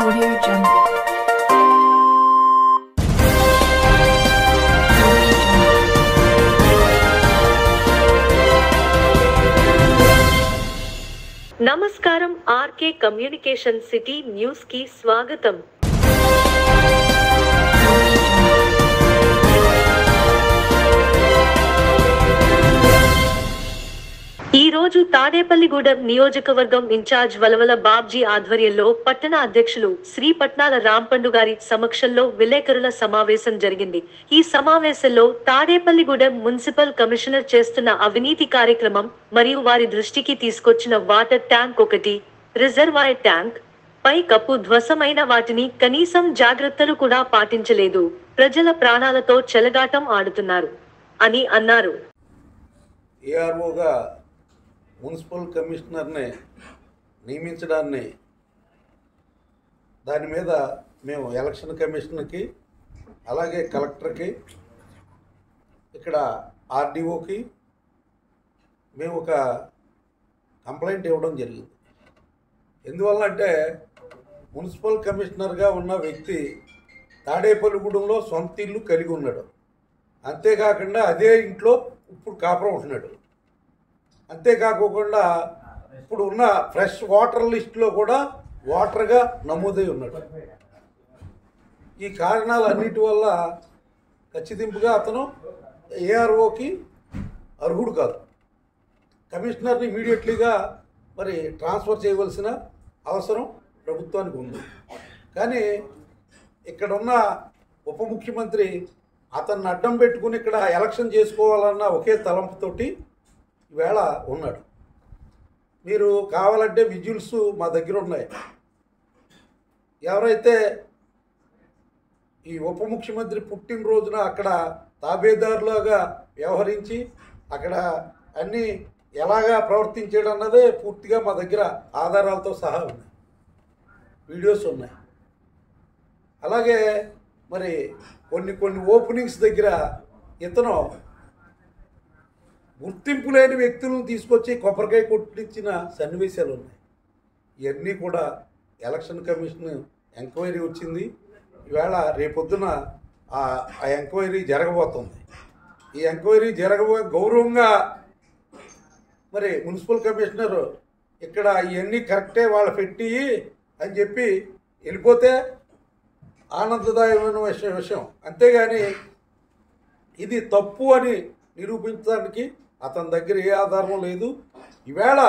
Audio Jungle. నమస్కారం RK communication city news కి స్వాగతం. ఈ రోజు తాడేపల్లిగూడెం నియోజకవర్గం ఇన్ఛార్జ్ వలవల బాబ్జీ ఆధ్వర్యంలో పట్టణ అధ్యక్షులు శ్రీ పట్నాల రాంపండు గారి సమక్షంలో విలేకరుల సమావేశం జరిగింది. ఈ సమావేశంలో తాడేపల్లిగూడెం మున్సిపల్ కమిషనర్ చేస్తున్న అవినీతి కార్యక్రమం మరియు వారి దృష్టికి తీసుకొచ్చిన వాటర్ ట్యాంక్ ఒకటి, రిజర్వాయర్ ట్యాంక్ పై కప్పు ధ్వసమైన వాటిని కనీసం జాగ్రత్తలు కూడా పాటించలేదు, ప్రజల ప్రాణాలతో చెలగాటం ఆడుతున్నారు అని అన్నారు. మున్సిపల్ కమిషనర్ని నియమించడాన్ని దాని మీద మేము ఎలక్షన్ కమిషనర్కి అలాగే కలెక్టర్కి ఇక్కడ ఆర్డీఓకి మేము ఒక కంప్లైంట్ ఇవ్వడం జరిగింది. ఎందువల్ల అంటే మున్సిపల్ కమిషనర్గా ఉన్న వ్యక్తి తాడేపల్లిగూడెంలో సొంత ఇల్లు కలిగి ఉన్నాడు. అంతేకాకుండా అదే ఇంట్లో ఇప్పుడు కాపురం ఉంటున్నాడు. అంతేకాకుండా ఇప్పుడు ఉన్న ఫ్రెష్ వాటర్ లిస్టులో కూడా వాటర్గా నమోదై ఉన్నాడు. ఈ కారణాలన్నిటి వల్ల ఖచ్చితంగా అతను ఏఆర్ఓకి అర్హుడు కాదు. కమిషనర్ని ఇమీడియట్లీగా మరి ట్రాన్స్ఫర్ చేయవలసిన అవసరం ప్రభుత్వానికి ఉంది. కానీ ఇక్కడున్న ఉప ముఖ్యమంత్రి అతన్ని అడ్డం పెట్టుకుని ఇక్కడ ఎలక్షన్ చేసుకోవాలన్న ఒకే తలంపుతోటి ఈవేళ ఉన్నాడు. మీరు కావాలంటే విజువల్స్ మా దగ్గర ఉన్నాయి. ఎవరైతే ఈ ఉప ముఖ్యమంత్రి పుట్టినరోజున అక్కడ తాబేదారులాగా వ్యవహరించి అక్కడ అన్నీ ఎలాగా ప్రవర్తించాడు అన్నదే పూర్తిగా మా దగ్గర ఆధారాలతో సహా ఉన్నాయి, వీడియోస్ ఉన్నాయి. అలాగే మరి కొన్ని ఓపెనింగ్స్ దగ్గర ఇతను గుర్తింపు లేని వ్యక్తులను తీసుకొచ్చి కొబ్బరికాయ కొట్టించిన సన్నివేశాలు ఉన్నాయి. ఇవన్నీ కూడా ఎలక్షన్ కమిషన్ ఎంక్వైరీ వచ్చింది. ఈవేళ రేపొద్దున ఆ ఎంక్వైరీ జరగబోతుంది. ఈ ఎంక్వైరీ గౌరవంగా మరి మున్సిపల్ కమిషనర్ ఇక్కడ ఇవన్నీ కరెక్టే వాళ్ళు పెట్టి అని చెప్పి వెళ్ళిపోతే ఆనందదాయకమైన విషయం. అంతేగాని ఇది తప్పు అని నిరూపించడానికి అతని దగ్గర ఏ ఆధారం లేదు. ఈవేళ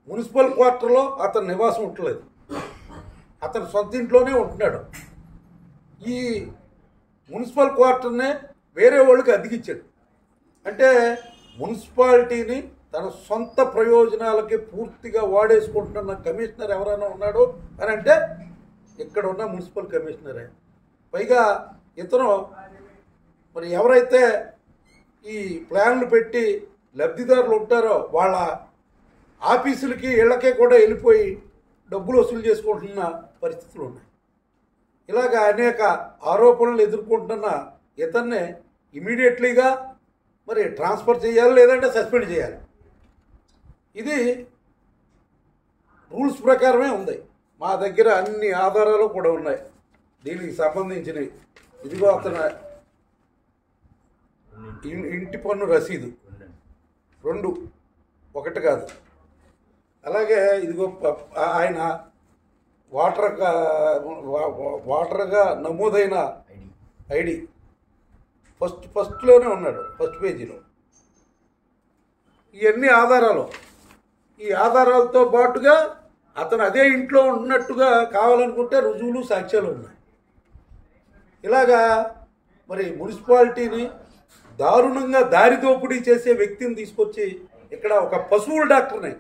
మున్సిపల్ క్వార్టర్లో అతను నివాసం ఉండలేదు, అతను సొంత ఇంట్లోనే ఉంటున్నాడు. ఈ మున్సిపల్ క్వార్టర్నే వేరే వాళ్ళకి అద్దెకిచ్చాడు. అంటే మున్సిపాలిటీని తన సొంత ప్రయోజనాలకి పూర్తిగా వాడేసుకుంటున్న కమిషనర్ ఎవరైనా ఉన్నాడు అని అంటే ఇక్కడ ఉన్న మున్సిపల్ కమిషనరే. పైగా ఇతను మరి ఎవరైతే ఈ ప్లాన్లు పెట్టి లబ్ధిదారులు ఉంటారో వాళ్ళ ఆఫీసులకి ఇళ్ళకే కూడా వెళ్ళిపోయి డబ్బులు వసూలు చేసుకుంటున్న పరిస్థితులు ఉన్నాయి. ఇలాగ అనేక ఆరోపణలు ఎదుర్కొంటున్న ఇతన్ని ఇమీడియట్లీగా మరి ట్రాన్స్ఫర్ చేయాలి, లేదంటే సస్పెండ్ చేయాలి. ఇది రూల్స్ ప్రకారమే ఉంది. మా దగ్గర అన్ని ఆధారాలు కూడా ఉన్నాయి దీనికి సంబంధించినవి. ఇదిగో అతను ఇంటి పన్ను రసీదు 2, 1 కాదు. అలాగే ఇదిగో ఆయన వాటర్గా నమోదైన ఐడి ఫస్ట్లోనే ఉన్నాడు, ఫస్ట్ పేజీలో. ఇవన్నీ ఆధారాలు. ఈ ఆధారాలతో పాటుగా అతను అదే ఇంట్లో ఉన్నట్టుగా కావాలనుకుంటే రుజువులు, సాక్ష్యాలు ఉన్నాయి. ఇలాగా మరి మున్సిపాలిటీని దారుణంగా దారి దోపిడీ చేసే వ్యక్తిని తీసుకొచ్చి ఇక్కడ ఒక పశువుల డాక్టర్ని,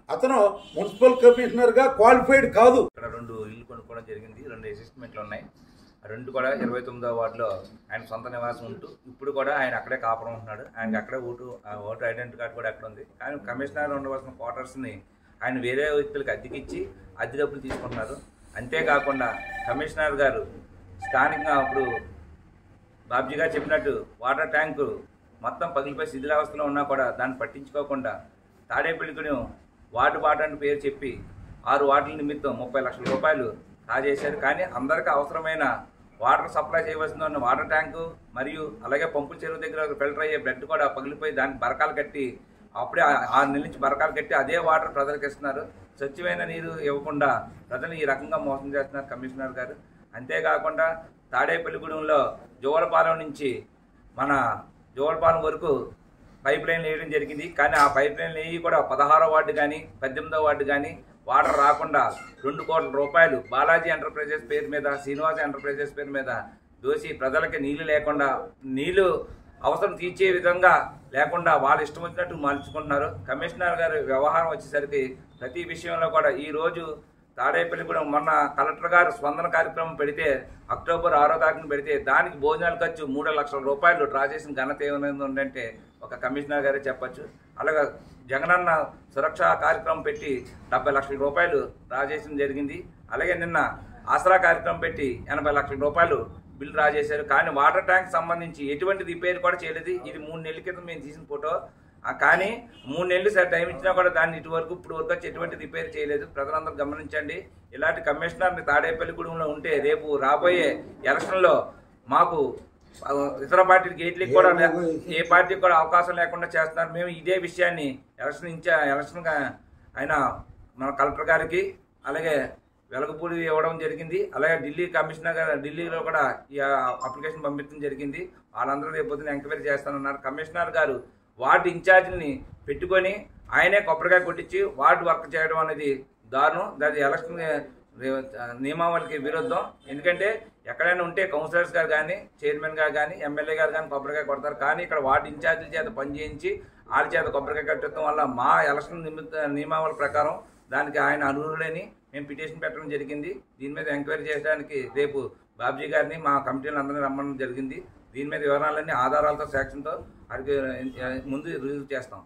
అతను మున్సిపల్ కమిషనర్గా క్వాలిఫైడ్ కాదు. ఇక్కడ 2 ఇల్లు కొనుక్కోవడం జరిగింది, 2 అసెస్మెంట్లు ఉన్నాయి. 2 కూడా 29వ వార్డులో ఆయన సొంత నివాసం ఉంటూ ఇప్పుడు కూడా ఆయన అక్కడే కాపురం ఉంటున్నాడు. ఆయనకి అక్కడే ఓటు ఐడెంటిటీ కార్డు కూడా అక్కడ ఉంది. కానీ కమిషనర్ ఉండవలసిన క్వార్టర్స్ని ఆయన వేరే వ్యక్తులకు అద్దెకిచ్చి అద్దె డబ్బులు తీసుకుంటున్నారు. అంతేకాకుండా కమిషనర్ గారు స్థానికంగా అప్పుడు బాబ్జీ గారు చెప్పినట్టు వాటర్ ట్యాంకు మొత్తం పగిలిపోయి శిథిలావస్థలో ఉన్నా కూడా దాన్ని పట్టించుకోకుండా తాడేపల్లిగూడెం వార్డు బాట అని పేరు చెప్పి 6 వార్డుల నిమిత్తం 30 లక్షల రూపాయలు కాజేశారు. కానీ అందరికీ అవసరమైన వాటర్ సప్లై చేయవలసిన వాటర్ ట్యాంకు మరియు అలాగే పంపుల చెరువు దగ్గర ఫిల్టర్ అయ్యే బెడ్ కూడా పగిలిపోయి దానికి బరకాలు కట్టి అప్పుడే 6 నెలల నుంచి బరకాలు కట్టి అదే వాటర్ ప్రజలకు ఇస్తున్నారు. స్వచ్ఛమైన నీరు ఇవ్వకుండా ప్రజలు ఈ రకంగా మోసం చేస్తున్నారు కమిషనర్ గారు. అంతేకాకుండా తాడేపల్లిగూడెంలో జోలపాలెం నుంచి మన జోలపాలెం వరకు పైప్ లైన్లు వేయడం జరిగింది. కానీ ఆ పైప్ లైన్లు వేయి కూడా 16వ వార్డు కానీ 18వ వార్డు కానీ వాటర్ రాకుండా 2 కోట్ల రూపాయలు బాలాజీ ఎంటర్ప్రైజెస్ పేరు మీద, శ్రీనివాస ఎంటర్ప్రైజెస్ పేరు మీద దోసి ప్రజలకి నీళ్లు లేకుండా, నీళ్లు అవసరం తీర్చే విధంగా లేకుండా వాళ్ళ ఇష్టం వచ్చినట్టు మలుచుకుంటున్నారు. కమిషనర్ గారి వ్యవహారం వచ్చేసరికి ప్రతి విషయంలో కూడా ఈరోజు తాడేపల్లిగూడెం మొన్న కలెక్టర్ గారు స్పందన కార్యక్రమం పెడితే అక్టోబర్ 6వ తారీఖున పెడితే దానికి భోజనాల ఖర్చు 3 లక్షల రూపాయలు డ్రా చేసిన ఘనత ఏమైనా ఉందంటే ఒక కమిషనర్ గారే చెప్పచ్చు. అలాగే జగనన్న సురక్ష కార్యక్రమం పెట్టి 70 లక్షల రూపాయలు డ్రా చేయడం జరిగింది. అలాగే నిన్న ఆసరా కార్యక్రమం పెట్టి 80 లక్షల రూపాయలు బిల్లు డ్రా చేశారు. కానీ వాటర్ ట్యాంక్ సంబంధించి ఎటువంటి రిపేర్ కూడా చేయలేదు. ఇది 3 నెలల క్రితం మేము తీసిన ఫోటో. కానీ 3 నెలలు సార్ టైం ఇచ్చినా కూడా దాన్ని ఇప్పుడు వరకు వచ్చి ఎటువంటి రిపేర్ చేయలేదు. ప్రజలందరూ గమనించండి. ఇలాంటి కమిషనర్ని తాడేపల్లిగూడెంలో ఉంటే రేపు రాబోయే ఎలక్షన్లో మాకు ఇతర పార్టీ గేట్లకి కూడా ఏ పార్టీకి కూడా అవకాశం లేకుండా చేస్తున్నారు. మేము ఇదే విషయాన్ని ఎలక్షన్ అయిన మన కలెక్టర్ గారికి అలాగే వెలగపూడి ఇవ్వడం జరిగింది. అలాగే ఢిల్లీ కమిషనర్ గారు ఢిల్లీలో కూడా ఈ అప్లికేషన్ పంపించడం జరిగింది. వాళ్ళందరూ రేపు పొద్దున ఎంక్వైరీ చేస్తానన్నారు. కమిషనర్ గారు వార్డు ఇన్ఛార్జిని పెట్టుకొని ఆయనే కొబ్బరికాయ కొట్టించి వార్డు వర్క్ చేయడం అనేది దారుణం. అది ఎలక్షన్ నియమావళికి విరుద్ధం. ఎందుకంటే ఎక్కడైనా ఉంటే కౌన్సిలర్స్ గారు కానీ, చైర్మన్ గారు కానీ, ఎమ్మెల్యే గారు కానీ కొబ్బరికాయ కొడతారు. కానీ ఇక్కడ వార్డు ఇన్ఛార్జీల చేత పనిచేయించి వాళ్ళ చేత కొబ్బరికాయ కట్టడం వల్ల మా ఎలక్షన్ నియమావళి ప్రకారం దానికి ఆయన అర్హులని మేము పిటిషన్ పెట్టడం జరిగింది. దీని మీద ఎంక్వైరీ చేయడానికి రేపు బాబ్జీ గారిని మా కమిటీలను అందరినీ రమ్మడం జరిగింది. దీని మీద వివరాలన్నీ ఆధారాలతో సాక్ష్యంతో ముందు రిలీజ్ చేస్తాం.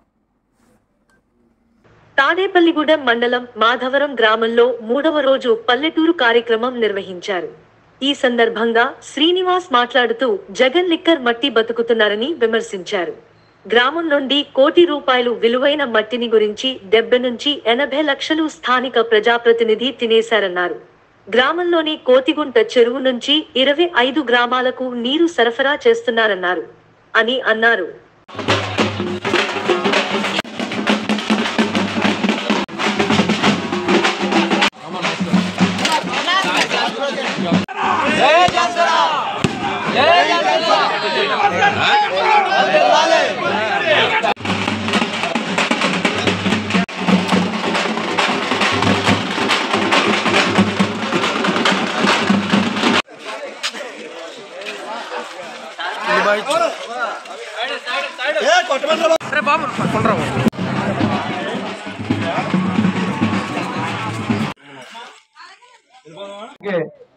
తాడేపల్లిగూడెం మండలం మాధవరం గ్రామంలో 3వ రోజు పల్లెటూరు కార్యక్రమం నిర్వహించారు. ఈ సందర్భంగా శ్రీనివాస్ మాట్లాడుతూ జగన్ లిక్కర్ మట్టి బతుకుతున్నారని విమర్శించారు. గ్రామం నుండి ₹1 కోటి విలువైన మట్టిని గురించి 70 నుంచి 80 లక్షలు స్థానిక ప్రజాప్రతినిధి తినేశారన్నారు. గ్రామంలోని కోతిగుంట చెరువు నుంచి 25 గ్రామాలకు నీరు సరఫరా చేస్తున్నారన్నారు అని అన్నారు.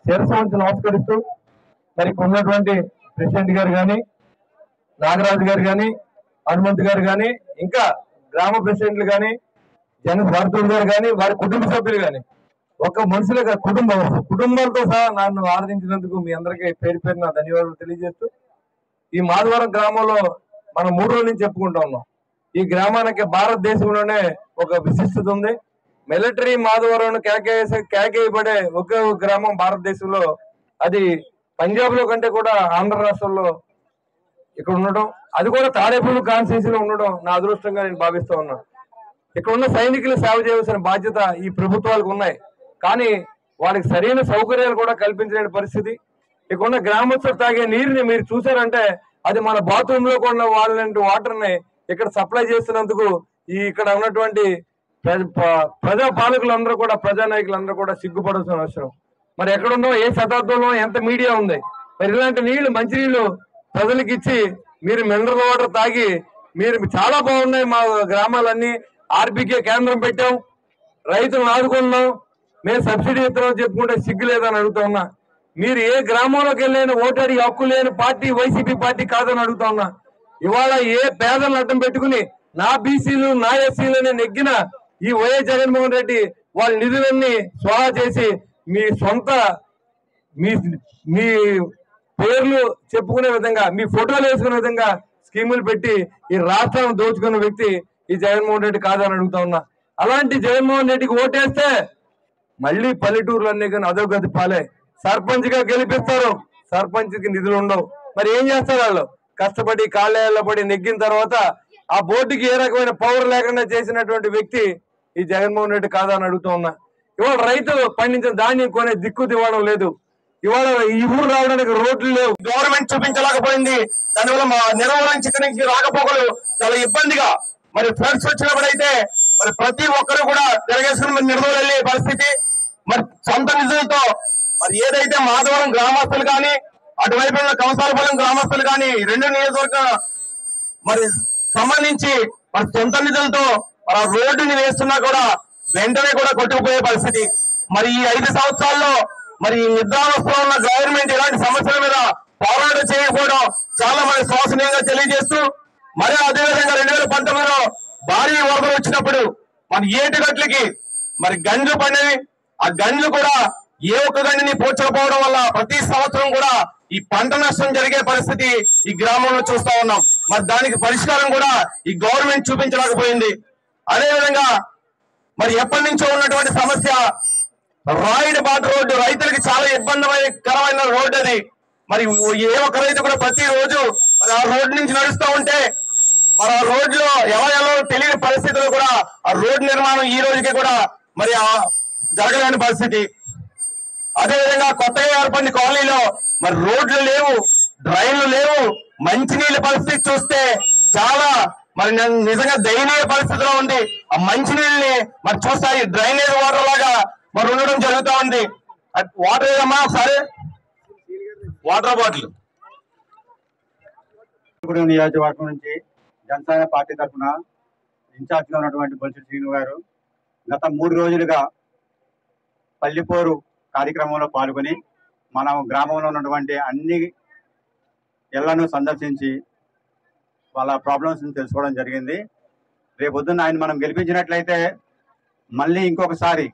శిరస్సు నమస్కరిస్తూ మరి ఉన్నటువంటి ప్రెసిడెంట్ గారు కానీ, నాగరాజు గారు కానీ, హనుమంత్ గారు కానీ, ఇంకా గ్రామ ప్రెసిడెంట్లు కానీ, భారతూర్ గారు కానీ, వారి కుటుంబ సభ్యులు కానీ, ఒక మనుషులుగా కుటుంబాలతో సహా నన్ను ఆదరించినందుకు మీ అందరికీ పేరు పేరున ధన్యవాదాలు తెలియజేస్తూ, ఈ మాధవరం గ్రామంలో మనం 3 రోజుల నుంచి చెప్పుకుంటా ఉన్నాం. ఈ గ్రామానికి భారతదేశంలోనే ఒక విశిష్టత ఉంది. మిలిటరీ మాధవరం కేకేయబడే ఒకే గ్రామం భారతదేశంలో, అది పంజాబ్ లో కంటే కూడా ఆంధ్ర రాష్ట్రంలో ఇక్కడ ఉండడం, అది కూడా తాడేపల్లి కాన్స్టిట్యూన్సీలో ఉండడం నా అదృష్టంగా నేను భావిస్తూ ఉన్నాను. ఇక్కడ ఉన్న సైనికులు సేవ చేయవలసిన బాధ్యత ఈ ప్రభుత్వాలకు ఉన్నాయి. కానీ వాళ్ళకి సరైన సౌకర్యాలు కూడా కల్పించలేని పరిస్థితి. ఇక్కడ ఉన్న గ్రామస్తులు తాగే నీరుని మీరు చూసారంటే అది మన బాత్రూమ్ లో కూడా వాళ్ళంటి వాటర్ ని ఇక్కడ సప్లై చేస్తున్నందుకు ఈ ఇక్కడ ఉన్నటువంటి ప్రజా పాలకులందరూ కూడా, ప్రజానాయకులందరూ కూడా సిగ్గుపడాల్సిన అవసరం. మరి ఎక్కడుందో, ఏ శతాబ్దంలో ఎంత మీడియా ఉంది. మరి ఇలాంటి నీళ్లు, మంచినీళ్లు ప్రజలకు ఇచ్చి మీరు మినరల్ వాటర్ తాగి మీరు చాలా బాగున్నాయి మా గ్రామాలన్నీ, ఆర్బీకే కేంద్రం పెట్టాం, రైతులను ఆదుకున్నాం, మేము సబ్సిడీ ఇస్తున్నాం చెప్పుకుంటే సిగ్గు లేదని అడుగుతా ఉన్నా. మీరు ఏ గ్రామంలోకి వెళ్ళిన ఓటాడి హక్కు లేని పార్టీ వైసీపీ పార్టీ కాదని అడుగుతా ఉన్నా. ఇవాళ ఏ పేదలను అడ్డం పెట్టుకుని నా బీసీలు, నా ఎస్సీలని నెగ్గిన ఈ వైఎస్ జగన్మోహన్ రెడ్డి వాళ్ళ నిధులన్నీ స్వాహా చేసి మీ సొంత మీ పేర్లు చెప్పుకునే విధంగా, మీ ఫోటోలు వేసుకునే విధంగా స్కీములు పెట్టి ఈ రాష్ట్రాన్ని దోచుకున్న వ్యక్తి ఈ జగన్మోహన్ రెడ్డి కాదని అడుగుతా ఉన్నా. అలాంటి జగన్మోహన్ రెడ్డికి ఓటేస్తే మళ్ళీ పల్లెటూర్లన్నీ కానీ అధోగతి పాలే. సర్పంచ్ గా గెలిపిస్తారు, సర్పంచ్ కి నిధులు ఉండవు. మరి ఏం చేస్తారు వాళ్ళు? కష్టపడి కాళ్ళ పడి నెగ్గిన తర్వాత ఆ బోర్డుకి ఏ రకమైన పవర్ లేకుండా చేసినటువంటి వ్యక్తి ఈ జగన్మోహన్ రెడ్డి కాదా అని అడుగుతూ ఉన్నా. ఇవాళ రైతులు పండించిన ధాన్యం కొనే దిక్కు ఇవ్వడం లేదు. ఇవాళ ఈ ఊరు రావడానికి రోడ్లు లేవు, గవర్నమెంట్ చూపించలేకపోయింది. దానివల్ల మా నిర్వహణ చిక్కనికి రాకపోకలు చాలా ఇబ్బందిగా. మరి ఫ్లడ్స్ వచ్చినప్పుడైతే మరి ప్రతి ఒక్కరు కూడా డెలిగేషన్ నిర్వహణ వెళ్ళే పరిస్థితి. మరి సొంత నిధులతో మరి ఏదైతే మాధవరం గ్రామస్తులు కానీ అటువైపు ఉన్న కంసాలపాలెం గ్రామస్తులు కానీ రెండు నియోజకవర్గ మరి సంబంధించి మరి సొంత నిధులతో మరి ఆ రోడ్డుని వేస్తున్నా కూడా వెంటనే కూడా కొట్టుకుపోయే పరిస్థితి. మరి ఈ 5 సంవత్సరాల్లో మరి నిద్రావస్థలో ఉన్న గవర్నమెంట్ ఇలాంటి సమస్యల మీద పోరాటం చేయకపోవడం చాలా మంది శోచనీయంగా తెలియజేస్తూ, మరి అదేవిధంగా 2019లో భారీ వరదలు వచ్చినప్పుడు మన ఏటిగట్లకి మరి గండ్లు పడినవి. ఆ గండ్లు కూడా ఏ ఒక్క గండిని పోర్చకపోవడం వల్ల ప్రతి సంవత్సరం కూడా ఈ పంట నష్టం జరిగే పరిస్థితి ఈ గ్రామంలో చూస్తా ఉన్నాం. మరి దానికి పరిష్కారం కూడా ఈ గవర్నమెంట్ చూపించలేకపోయింది. అదేవిధంగా మరి ఎప్పటి నుంచో ఉన్నటువంటి సమస్య రాయిడ్ బాట రోడ్డు, రైతులకి చాలా ఇబ్బందికరమైన రోడ్డు అది. మరి ఏ ఒక్క రైతు కూడా ప్రతి రోజు మరి ఆ రోడ్డు నుంచి నడుస్తూ ఉంటే మరి ఆ రోడ్లో ఎలా తెలియని పరిస్థితుల్లో కూడా ఆ రోడ్డు నిర్మాణం ఈ రోజుకి కూడా మరి జరగలేని పరిస్థితి. అదేవిధంగా కొత్తగా ఏర్పడిన కాలనీలో మరి రోడ్లు లేవు, డ్రైన్లు లేవు. మంచినీళ్ళ పరిస్థితి చూస్తే చాలా మరి నిజంగా దయనీయ పరిస్థితిలో ఉంది. ఆ మంచినీళ్ళని మరి చూస్తే డ్రైనేజ్ వాటర్ లాగా మరి ఉండడం జరుగుతూ ఉంది. వాటర్ ఏదమ్మా ఒకసారి వాటర్ బాటిల్. నియోజకవర్గం నుంచి జనసేన పార్టీ తరఫున ఇన్ఛార్జ్ గా ఉన్నటువంటి బొలిశెట్టి శ్రీను గారు గత 3 రోజులుగా పల్లిపోరు కార్యక్రమంలో పాల్గొని మన గ్రామంలో ఉన్నటువంటి అన్ని ఇళ్లను సందర్శించి వాళ్ళ ప్రాబ్లమ్స్ తెలుసుకోవడం జరిగింది. రేపొద్దున ఆయన మనం గెలిపించినట్లయితే మళ్ళీ ఇంకొకసారి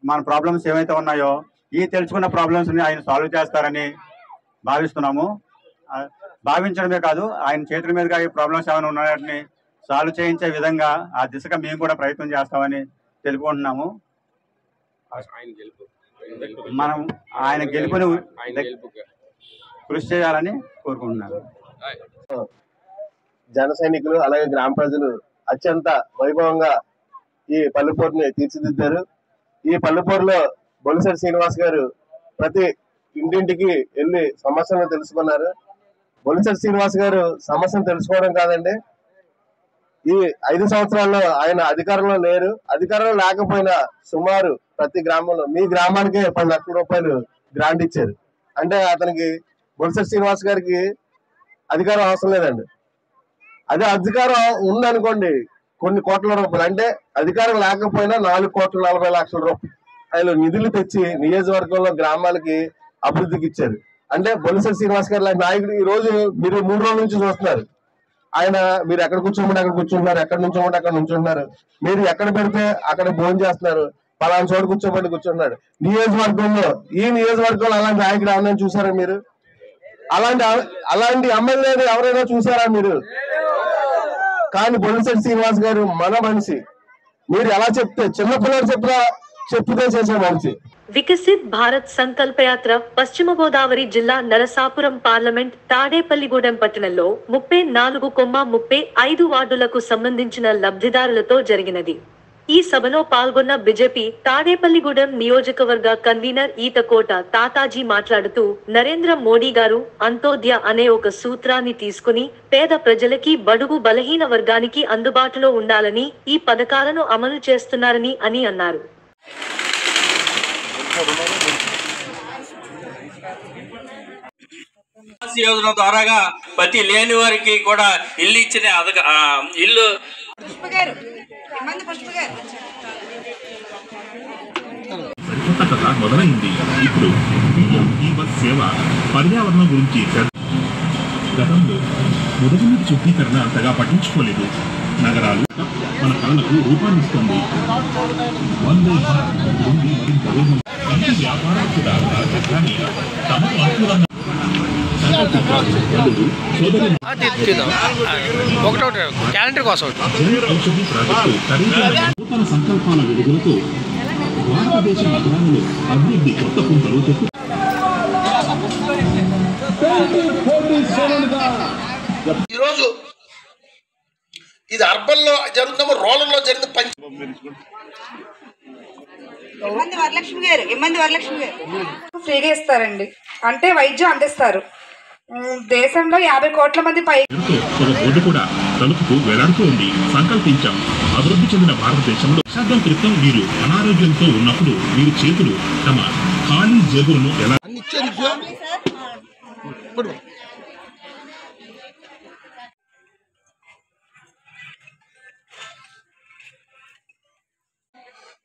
మన ప్రాబ్లమ్స్ ఏవైతే ఉన్నాయో ఈ తెలుసుకున్న ప్రాబ్లమ్స్ని ఆయన సాల్వ్ చేస్తారని భావిస్తున్నాము. భావించడమే కాదు, ఆయన చేతుల మీదుగా ఈ ప్రాబ్లమ్స్ ఏమైనా ఉన్నాయని సాల్వ్ చేయించే విధంగా ఆ దిశగా మేము కూడా ప్రయత్నం చేస్తామని తెలుపుకుంటున్నాము. మనం ఆయన గెలుపుని కృషి చేయాలని కోరుకుంటున్నాను. జన సైనికులు అలాగే గ్రామ ప్రజలు అత్యంత వైభవంగా ఈ పల్లెపూరుని తీర్చిదిద్దారు. ఈ పల్లెపూరులో బొలిశెట్టి శ్రీనివాస్ గారు ప్రతి ఇంటింటికి వెళ్ళి సమస్యలను తెలుసుకున్నారు. బొలిశెట్టి శ్రీనివాస్ గారు సమస్యను తెలుసుకోవడం కాదండి, ఈ 5 సంవత్సరాల్లో ఆయన అధికారంలో లేరు. అధికారంలో లేకపోయినా సుమారు ప్రతి గ్రామంలో మీ గ్రామానికి 10 లక్షల రూపాయలు గ్రాంట్ ఇచ్చారు. అంటే అతనికి బొలిశెట్టి శ్రీనివాస్ గారికి అధికారం అవసరం లేదండి. అదే అధికారం ఉందనుకోండి కొన్ని కోట్ల రూపాయలు, అంటే అధికారం లేకపోయినా 4,40,00,000 రూపాయలు నిధులు తెచ్చి నియోజకవర్గంలో గ్రామాలకి అభివృద్ధికి ఇచ్చారు. అంటే బొలిశెట్టి శ్రీనివాస్ గారు లాంటి నాయకుడు ఈ రోజు మీరు 3 రోజుల నుంచి చూస్తున్నారు. ఆయన మీరు ఎక్కడ కూర్చోమంటే అక్కడ కూర్చుంటున్నారు, ఎక్కడ నుంచోమంటే అక్కడ నుంచుంటున్నారు, మీరు ఎక్కడ పెడితే అక్కడ భోజనం చేస్తున్నారు, పలానా చోటు కూర్చోబట్టి కూర్చుంటున్నాడు. నియోజకవర్గంలో ఈ నియోజకవర్గంలో అలాంటి నాయకుడు ఎవరైనా చూసారా మీరు? అలాంటి ఎమ్మెల్యేని ఎవరైనా చూసారా మీరు? కానీ బొలిశెట్టి శ్రీనివాస్ గారు మన మనిషి. మీరు ఎలా చెప్తే చిన్నపిల్లలు చెప్తే చేసే మనిషి. వికసిత్ భారత్ సంకల్ప యాత్ర పశ్చిమ గోదావరి జిల్లా నరసాపురం పార్లమెంట్ తాడేపల్లిగూడెం పట్టణంలో 34,35 వార్డులకు సంబంధించిన లబ్ధిదారులతో జరిగినది. ఈ సభలో పాల్గొన్న బీజేపీ తాడేపల్లిగూడెం నియోజకవర్గ కన్వీనర్ ఈతకోట తాతాజీ మాట్లాడుతూ, నరేంద్ర మోడీ గారు అంత్యోదయ అనే ఒక సూత్రాన్ని తీసుకుని పేద ప్రజలకి, బడుగు బలహీన వర్గానికి అందుబాటులో ఉండాలని ఈ పథకాలను అమలు చేస్తున్నారని అన్నారు. యోజన ద్వారాగా ప్రతి లేని వారికి కూడా ఇల్లు ఇచ్చిన ఇల్లు మొదలైంది. ఇప్పుడు ఈ బస్ సేవ పర్యావరణం గురించి గతంలో మొదటి నుంచి శుద్ధీకరణ అంతగా పట్టించుకోలేదు. నగరాలు మన కళలకు రూపాన్నిస్తుంది. వందే భారత్ నుండి మరింత వేగం వ్యాపారాలు కూడా ప్రధాని తమకు అనుకూలంగా క్యాలెండర్ కోసం ఔషధి ప్రాజెక్టు ఖరీదైన నూతన సంకల్పాల వెలుగులతో భారతదేశ నగరాలలో అభివృద్ధి కొత్త పుంతలు తొక్కు. ఈరోజు ఇది అర్బన్ లో జరుగుతుందో రూరల్ లో జరిగింది. వరలక్ష్మి గారు ఫ్రీగా ఇస్తారండి, అంటే వైద్యం అందిస్తారు. దేశంలో 50 కోట్ల మంది పై బోర్డు కూడా తలుపుకు వేలాడుతూ ఉంది. సంకల్పించాం అభివృద్ధి చెందిన భారతదేశంలో. దశాబ్దం క్రితం మీరు అనారోగ్యంతో ఉన్నప్పుడు మీరు చేతులు తమ ఖాళీ జేబులను ఎలా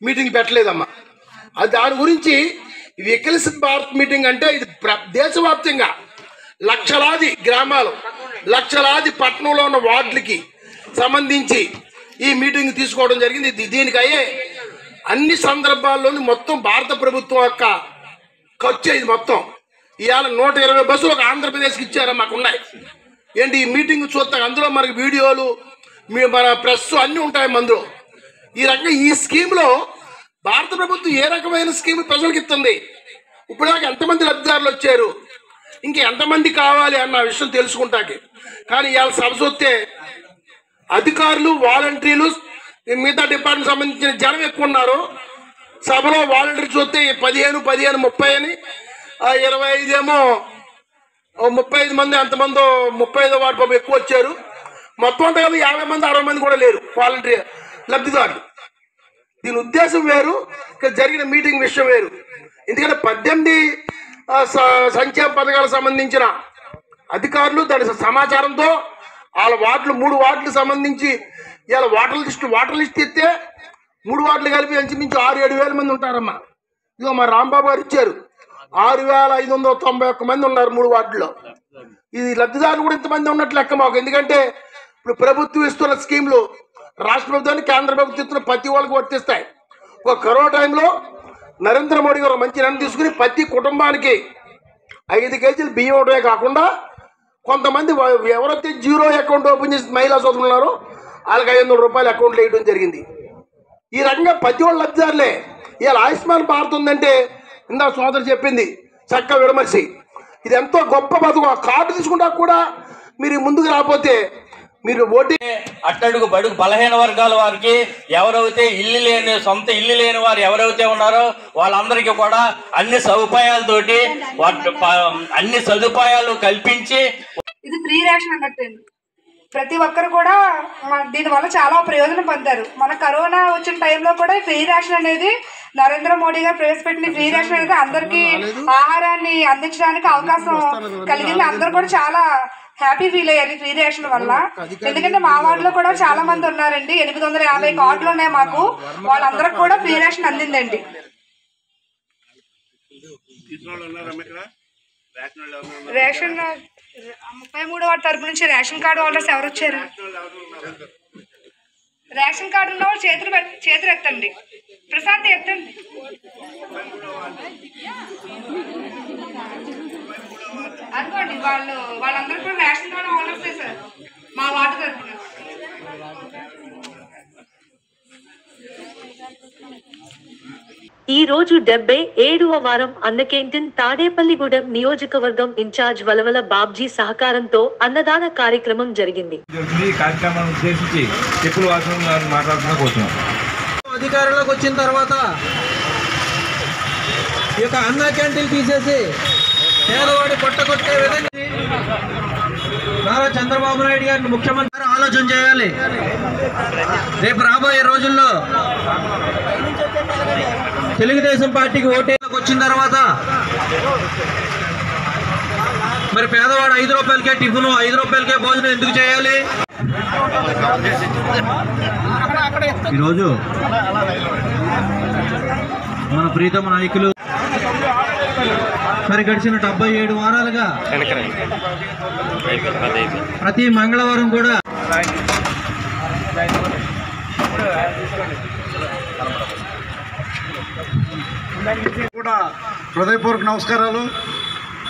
మీటింగ్ పెట్టలేదమ్మా. అది దాని గురించి వికసిత భారత్ మీటింగ్ అంటే ఇది దేశవ్యాప్తంగా లక్షలాది గ్రామాలు, లక్షలాది పట్టణంలో ఉన్న వార్డులకి సంబంధించి ఈ మీటింగ్ తీసుకోవడం జరిగింది. దీనికి అయ్యే అన్ని సందర్భాల్లోనూ మొత్తం భారత ప్రభుత్వం యొక్క ఖర్చు ఇది మొత్తం. ఇవాళ 120 బస్సులు ఒక ఆంధ్రప్రదేశ్కి ఇచ్చారా మాకు ఉన్నాయి. ఏంటి ఈ మీటింగ్ చూస్తాం, అందులో మనకి వీడియోలు మన ప్రెస్ అన్నీ ఉంటాయి అందులో. ఈ రకంగా ఈ స్కీమ్లో భారత ప్రభుత్వం ఏ రకమైన స్కీమ్ ప్రజలకు ఇస్తుంది, ఇప్పటిదాకా ఎంతమంది లబ్ధిదారులు వచ్చారు, ఇంకా ఎంతమంది కావాలి అన్న విషయం తెలుసుకుంటాకి. కానీ ఇవాళ సభ చూస్తే అధికారులు, వాలంటీర్లు, మిగతా డిపార్ట్మెంట్ సంబంధించిన జనం ఎక్కువ ఉన్నారు. సభలో వాలంటీర్ చూస్తే 15, 30 అని, 25 ఏమో 35 మంది, అంతమందో 35 వార్డు పాపం ఎక్కువ వచ్చారు. మొత్తం అంతా కదా 50 మంది 60 మంది కూడా లేరు వాలంటీర్ లబ్ధిదారులు. దీని ఉద్దేశం వేరు, ఇక్కడ జరిగిన మీటింగ్ విషయం వేరు. ఎందుకంటే 18 సంక్షేమ పథకాలకు సంబంధించిన అధికారులు దాని సమాచారంతో వాళ్ళ వార్డులు 3 వార్డులకు సంబంధించి ఇవాళ వాటర్ లిస్ట్ ఇస్తే 3 వార్డులు కలిపి ఇంచుమించు 6-7 వేల మంది ఉంటారమ్మా. ఇదిగో మా రాంబాబు గారు ఇచ్చారు 6,591 మంది ఉన్నారు 3 వార్డుల్లో. ఇది లబ్ధిదారులు కూడా ఇంతమంది ఉన్నట్లు లెక్క మాకు. ఎందుకంటే ఇప్పుడు ప్రభుత్వం ఇస్తున్న స్కీమ్లు రాష్ట్ర ప్రభుత్వాన్ని, కేంద్ర ప్రభుత్వం ఇస్తున్న ప్రతి వాళ్ళకి వర్తిస్తాయి. ఒక కరోనా టైంలో నరేంద్ర మోడీ గారు మంచి నిర్ణయం తీసుకుని ప్రతి కుటుంబానికి 5 కేజీలు బియ్యం ఇవ్వడమే కాకుండా కొంతమంది ఎవరైతే 0 అకౌంట్ ఓపెన్ చేసి మహిళా సోదరులు ఉన్నారో వాళ్ళకి 500 రూపాయలు అకౌంట్లో వేయడం జరిగింది. ఈ రకంగా ప్రతి వాళ్ళు లబ్ధిదారులే. ఇవాళ ఆయుష్మాన్ భారత్ ఉందంటే ఇందా సోదరు చెప్పింది చక్కగా విడమర్చి, ఇది ఎంతో గొప్ప పథకం. కార్డు తీసుకుంటా కూడా మీరు ముందుకు రాకపోతే మీరు ఓటీ అట్టడుగు బడుగు బలహీన వర్గాల వారికి, ఎవరైతే సొంత ఇల్లు లేని వారు ఎవరైతే ఉన్నారో వాళ్ళందరికీ కూడా అన్ని సదుపాయాలతోటి అన్ని సదుపాయాలు కల్పించి ఇది ఫ్రీ రేషన్ అన్నట్టండి. ప్రతి ఒక్కరు కూడా దీనివల్ల చాలా ప్రయోజనం పొందారు. మన కరోనా వచ్చిన టైంలో కూడా ఫ్రీ రేషన్ అనేది నరేంద్ర మోడీ గారు ప్రవేశపెట్టిన ఫ్రీ రేషన్ అనేది అందరికీ ఆహారాన్ని అందించడానికి అవకాశం కలిగింది. అందరూ కూడా చాలా హ్యాపీ ఫీల్ అయ్యారు ఫ్రీ రేషన్ వల్ల. ఎందుకంటే మా వార్డులో కూడా చాలా మంది ఉన్నారండి, 850 కార్డులు ఉన్నాయి మాకు. వాళ్ళందరికి కూడా ఫ్రీ రేషన్ అందిందండి. రేషన్ 33వ వార్డు తరపు నుంచి రేషన్ కార్డు హోల్డర్స్ ఎవరు వచ్చారు? రేషన్ కార్డు ఉన్న వాళ్ళు చేతులు ఎత్తండి. ప్రశాంత్ ఎత్తండి. అనుకోండి వాళ్ళందరూ కూడా రేషన్ కార్డు హోల్డర్సే సార్ మా వార్డు తరపున. ఈ రోజు 77వ వారం అన్నకేంటన్ తాడేపల్లిగూడెం నియోజకవర్గం ఇన్ఛార్జ్ వలవల బాబ్జీ సహకారంతో అన్నదాన కార్యక్రమం జరిగింది. అధికారంలోకి వచ్చిన తర్వాత ఈ యొక్క అన్న క్యాంటీన్ తీసేసి పేదవాడి పొట్టకొట్టే విధంగా నారా చంద్రబాబు నాయుడు గారిని ముఖ్యమంత్రి ఆలోచన చేయాలి. రేపు రాబోయే రోజుల్లో తెలుగుదేశం పార్టీకి ఓటేలకు వచ్చిన తర్వాత మరి పేదవాడు 5 రూపాయలకే టిఫిన్, 5 రూపాయలకే భోజనం ఎందుకు చేయాలి? ఈరోజు మన ప్రీతమ నాయకులు మరి గడిచిన 77 వారాలుగా ప్రతి మంగళవారం కూడా హృదయపూర్వక నమస్కారాలు.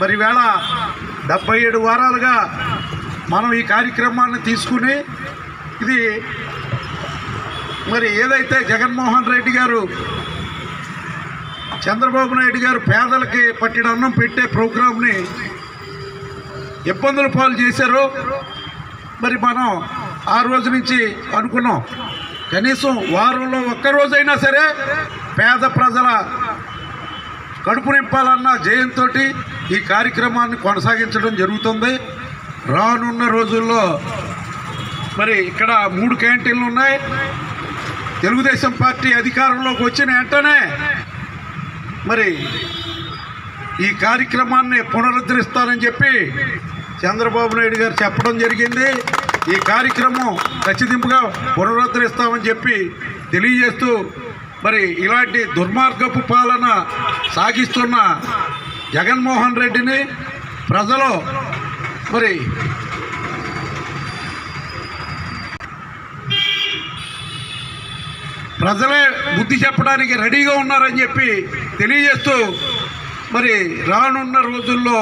మరి వేళ 77 వారాలుగా మనం ఈ కార్యక్రమాన్ని తీసుకుని ఇది మరి ఏదైతే జగన్మోహన్ రెడ్డి గారు చంద్రబాబు నాయుడు గారు పేదలకి పట్టిన అన్నం పెట్టే ప్రోగ్రాంని ఇబ్బందుల పాలు చేశారు. మరి మనం ఆ రోజు నుంచి అనుకున్నాం కనీసం వారంలో ఒక్కరోజైనా సరే పేద ప్రజల కడుపు నింపాలన్న జయంతో ఈ కార్యక్రమాన్ని కొనసాగించడం జరుగుతుంది. రానున్న రోజుల్లో మరి ఇక్కడ 3 క్యాంటీన్లు ఉన్నాయి. తెలుగుదేశం పార్టీ అధికారంలోకి వచ్చిన వెంటనే మరి ఈ కార్యక్రమాన్ని పునరుద్ధరిస్తానని చెప్పి చంద్రబాబు నాయుడు గారు చెప్పడం జరిగింది. ఈ కార్యక్రమం ఖచ్చితంగా పునరుద్ధరిస్తామని చెప్పి తెలియజేస్తూ మరి ఇలాంటి దుర్మార్గపు పాలన సాగిస్తున్న జగన్మోహన్ రెడ్డిని ప్రజలు మరి ప్రజలే బుద్ధి చెప్పడానికి రెడీగా ఉన్నారని చెప్పి తెలియజేస్తూ మరి రానున్న రోజుల్లో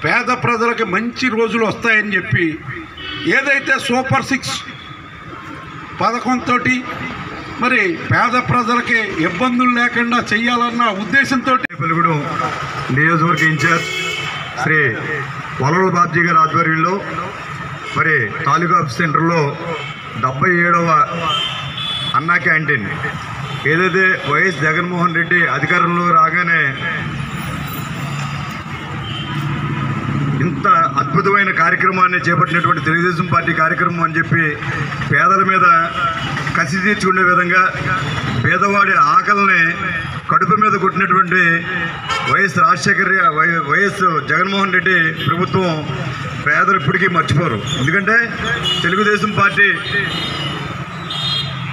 పేద ప్రజలకి మంచి రోజులు వస్తాయని చెప్పి ఏదైతే సూపర్ 6 పథకంతో మరి పేద ప్రజలకి ఇబ్బందులు లేకుండా చేయాలన్న ఉద్దేశంతో పెలుగుడు నియోజకవర్గ ఇన్ఛార్జ్ శ్రీ వలవల బాబ్జీ గారి ఆధ్వర్యంలో మరి తాలూకా ఆఫీస్ సెంటర్లో 77వ అన్నా క్యాంటీన్ ఏదైతే వైఎస్ జగన్మోహన్ రెడ్డి అధికారంలో రాగానే ఇంత అద్భుతమైన కార్యక్రమాన్ని చేపట్టినటువంటి తెలుగుదేశం పార్టీ కార్యక్రమం అని చెప్పి పేదల మీద కసి తీర్చుకునే విధంగా పేదవాడి ఆకలిని కడుపు మీద కొట్టినటువంటి వైఎస్ జగన్మోహన్ రెడ్డి ప్రభుత్వం పేదలు ఇప్పటికీ మర్చిపోరు. ఎందుకంటే తెలుగుదేశం పార్టీ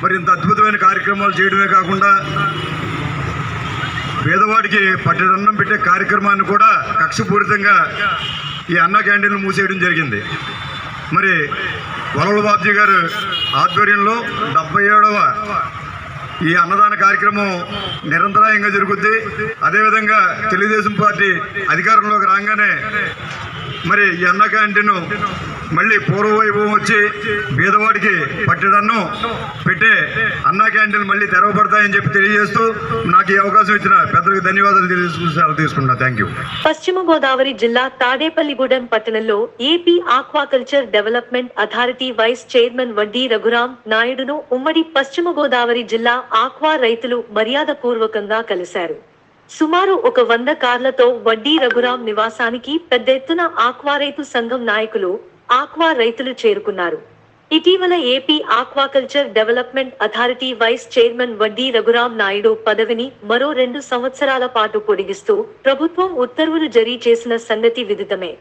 మరి ఇంత అద్భుతమైన కార్యక్రమాలు చేయడమే కాకుండా పేదవాడికి పట్టెడన్నం పెట్టే కార్యక్రమాన్ని కూడా కక్షపూరితంగా ఈ అన్నా క్యాంటీన్లు మూసేయడం జరిగింది. మరి వలవల బాబ్జీ గారు ఆధ్వర్యంలో 77వ ఈ అన్నదాన కార్యక్రమం నిరంతరాయంగా జరుగుద్ది. అదేవిధంగా తెలుగుదేశం పార్టీ అధికారంలోకి రాగానే మరి ఈ అన్నా క్యాంటీన్ మళ్ళీ పూర్వవైభవం వచ్చి పేదవాడికి పట్టెడన్నం పెట్టే అన్నా క్యాంటీన్ మళ్ళీ తెరవబడతాయని చెప్పి తెలియజేస్తూ నాకు ఈ అవకాశం ఇచ్చిన పెద్దలకు ధన్యవాదాలు తీసుకున్నా. Thank you. పశ్చిమ గోదావరి జిల్లా తాడేపల్లిగూడెం పట్టణంలో AP aquaculture development authority vice chairman Vaddi Raghuram నాయుడును ఉమ్మడి పశ్చిమ గోదావరి జిల్లా ఆక్వా రైతులు మర్యాదపూర్వకంగా కలిశారు. సుమారు 100 కార్లతో వడ్డీ రఘురాం నివాసానికి పెద్ద ఎత్తున ఆక్వా రైతు సంఘం నాయకులు ఆక్వా రైతులు చేరుకున్నారు. ఇటీవల AP aquaculture development authority vice chairman Vaddi Raghuram Naidu పదవిని మరో 2 సంవత్సరాల పాటు పొడిగిస్తూ ప్రభుత్వం ఉత్తర్వులు జారీ చేసిన సంగతి విదితమే.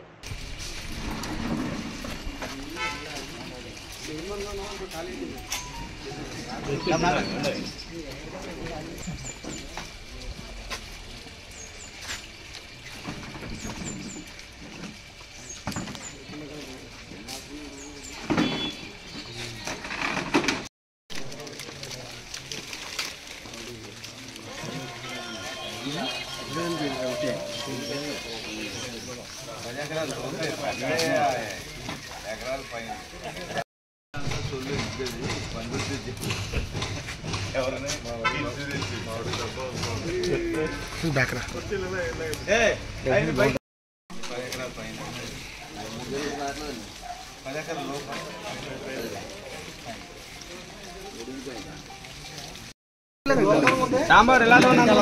సాంబార్ ఎలా అందరూ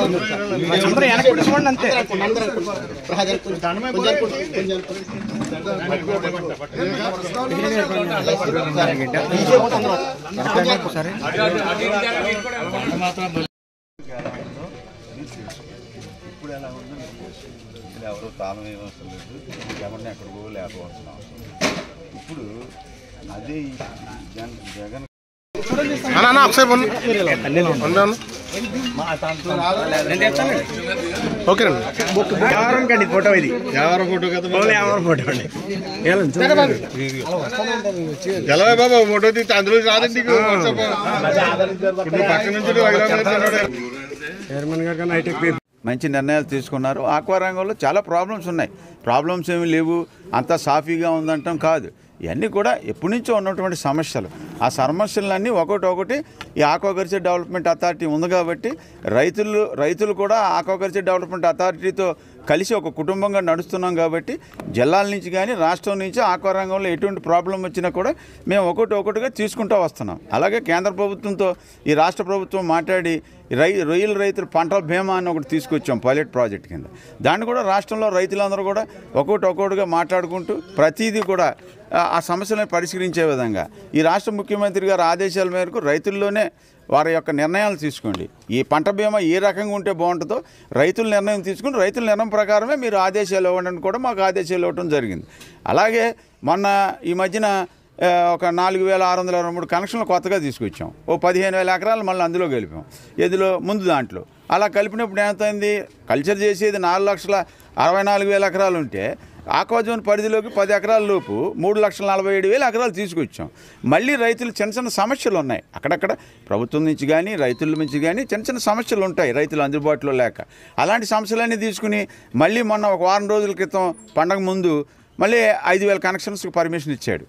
వెనక్కి చూడండి అంతే. ఇప్పుడు ఎలా ఉందో ఎవరు తాళం ఏమవసరం లేదు, ఎవరిని ఎక్కడికో లేకపోవలసిన అవసరం. ఇప్పుడు అదే జగన్ ఫోటో ఇది ఎవరు ఫోటో కదా ఎవరు ఫోటో అండి ఎలా బాబా ఫోటో తీస్తే అందులో రాదండి పక్క నుంచి చైర్మన్ గారు హైటెక్ మంచి నిర్ణయాలు తీసుకున్నారు. ఆక్వా రంగంలో చాలా ప్రాబ్లమ్స్ ఉన్నాయి. ప్రాబ్లమ్స్ ఏమీ లేవు, అంతా సాఫీగా ఉందంటాం కాదు. ఇవన్నీ కూడా ఎప్పటి నుంచో ఉన్నటువంటి సమస్యలు. ఆ సమస్యలన్నీ ఒకటి ఈ ఆక్వాకల్చర్ డెవలప్మెంట్ అథారిటీ ఉంది కాబట్టి రైతులు కూడా ఆక్వాకల్చర్ డెవలప్మెంట్ అథారిటీతో కలిసి ఒక కుటుంబంగా నడుస్తున్నాం కాబట్టి జిల్లాల నుంచి కానీ రాష్ట్రం నుంచి ఆక్వా రంగంలో ఎటువంటి ప్రాబ్లం వచ్చినా కూడా మేము ఒకటిగా తీసుకుంటూ వస్తున్నాం. అలాగే కేంద్ర ప్రభుత్వంతో ఈ రాష్ట్ర ప్రభుత్వం మాట్లాడి రొయ్యల రైతుల పంటల బీమా అని ఒకటి తీసుకొచ్చాం పైలట్ ప్రాజెక్ట్ కింద. దాన్ని కూడా రాష్ట్రంలో రైతులందరూ కూడా ఒకటిగా మాట్లాడుకుంటూ ప్రతిదీ కూడా ఆ సమస్యలను పరిష్కరించే విధంగా ఈ రాష్ట్ర ముఖ్యమంత్రి గారి ఆదేశాల మేరకు రైతుల్లోనే వారి యొక్క నిర్ణయాలు తీసుకోండి. ఈ పంట బీమా ఏ రకంగా ఉంటే బాగుంటుందో రైతుల నిర్ణయం తీసుకుని రైతుల నిర్ణయం ప్రకారమే మీరు ఆదేశాలు ఇవ్వండి కూడా మాకు ఆదేశాలు ఇవ్వడం జరిగింది. అలాగే మొన్న ఈ మధ్యన ఒక 4623 కనెక్షన్లు కొత్తగా తీసుకొచ్చాం. ఓ 15,000 ఎకరాలు మళ్ళీ అందులో కలిపాం. ముందు దాంట్లో అలా కలిపినప్పుడు ఏమైంది, కల్చర్ చేసేది 4,64,000 ఎకరాలు ఉంటే ఆక్వాజోన్ పరిధిలోకి 10 ఎకరాల లోపు 3,47,000 ఎకరాలు తీసుకొచ్చాం. మళ్ళీ రైతులు చిన్న సమస్యలు ఉన్నాయి. అక్కడక్కడ ప్రభుత్వం నుంచి కానీ రైతుల నుంచి కానీ చిన్న సమస్యలు ఉంటాయి రైతులు అందుబాటులో లేక. అలాంటి సమస్యలన్నీ తీసుకుని మళ్ళీ మొన్న ఒక వారం రోజుల క్రితం పండగ ముందు మళ్ళీ 5,000 కనెక్షన్స్కి పర్మిషన్ ఇచ్చాడు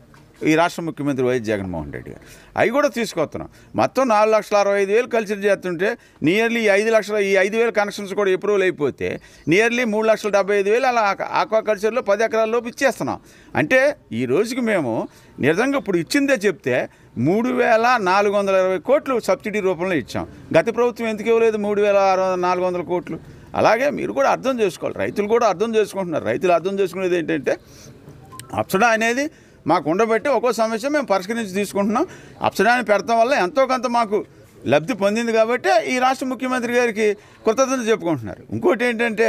ఈ రాష్ట్ర ముఖ్యమంత్రి వైఎస్ జగన్మోహన్ రెడ్డి గారు. అవి కూడా తీసుకొస్తున్నాం. మొత్తం 4,65,000 కల్చర్ చేస్తుంటే నియర్లీ 5,000 కనెక్షన్స్ కూడా అప్రూవల్ అయిపోతే నియర్లీ 3,75,000 అలా ఆక్వాకల్చర్లో 10 ఎకరాల లోపు ఇచ్చేస్తున్నాం. అంటే ఈ రోజుకి మేము నిజంగా ఇప్పుడు ఇచ్చిందే చెప్తే 3,420 కోట్లు సబ్సిడీ రూపంలో ఇచ్చాం. గత ప్రభుత్వం ఎందుకు ఇవ్వలేదు 3,400 కోట్లు? అలాగే మీరు కూడా అర్థం చేసుకోవాలి, రైతులు కూడా అర్థం చేసుకుంటున్నారు. రైతులు అర్థం చేసుకునేది ఏంటంటే అప్సడా అనేది మాకు ఉండబట్టి ఒక్కో సమస్య మేము పరిష్కరించి తీసుకుంటున్నాం. అప్సడాన్ని పెడతాం వల్ల ఎంతో కొంత మాకు లబ్ధి పొందింది కాబట్టి ఈ రాష్ట్ర ముఖ్యమంత్రి గారికి కృతజ్ఞత చెప్పుకుంటున్నారు. ఇంకోటి ఏంటంటే